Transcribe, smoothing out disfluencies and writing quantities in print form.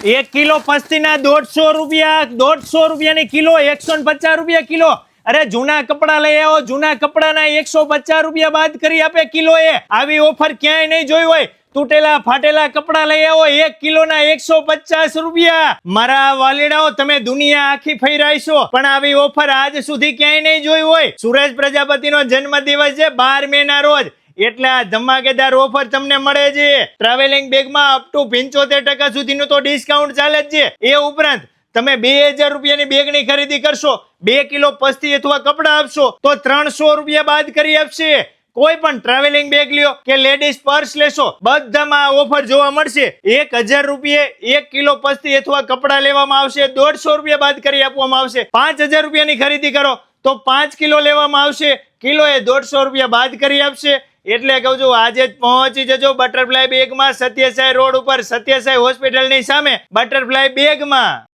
1 kilo પસ્તીના 150 રૂપિયા, 150 રૂપિયાની kilo, 150 રૂપિયા કિલો. અરે જૂના કપડા લઈ આવો, જૂના કપડાના 150 રૂપિયા બાદ કરી આપે કિલો એ. આવી ઓફર ક્યાંય નહીં જોઈ હોય. તૂટેલા ફાટેલા કપડા લઈ આવો, 1 કિલોના 150 રૂપિયા. મારા વાલીડાઓ, તમે દુનિયા આખી ફેરાઈ છો, પણ આવી ઓફર આજ સુધી ક્યાંય નહીં જોઈ હોય. સુરેશ પ્રજાપતિનો જન્મદિવસ છે 12 મેના રોજ, એટલે આ ધમાકેદાર ઓફર તમને મળે છે. ટ્રાવેલિંગ બેગમાં અપ ટુ 75% સુધીનું તો ડિસ્કાઉન્ટ ચાલે જ છે. એ ઉપરાંત તમે 2000 રૂપિયાની બેગની ખરીદી કરશો, 2 કિલો પસ્તી અથવા કપડા આપશો તો 300 રૂપિયા બાદ કરી આપશે. કોઈ પણ ટ્રાવેલિંગ બેગ લ્યો કે લેડીઝ પર્સ લેશો, બધામાં ઓફર જોવા મળશે. 1000 રૂપિયા 1 કિલો પસ્તી અથવા કપડા લેવામાં આવશે, 150 રૂપિયા બાદ કરી આપવામાં આવશે. 5000 રૂપિયાની ખરીદી કરો તો 5 કિલો લેવામાં આવશે, કિલો એ 150 રૂપિયા બાદ કરી આપશે. એટલે કહું છું, આજે જ પહોંચી જજો બટરફ્લાય બેગમાં, સત્યસાઈ રોડ ઉપર, સત્યસાઈ હોસ્પિટલની સામે બટરફ્લાય બેગમાં.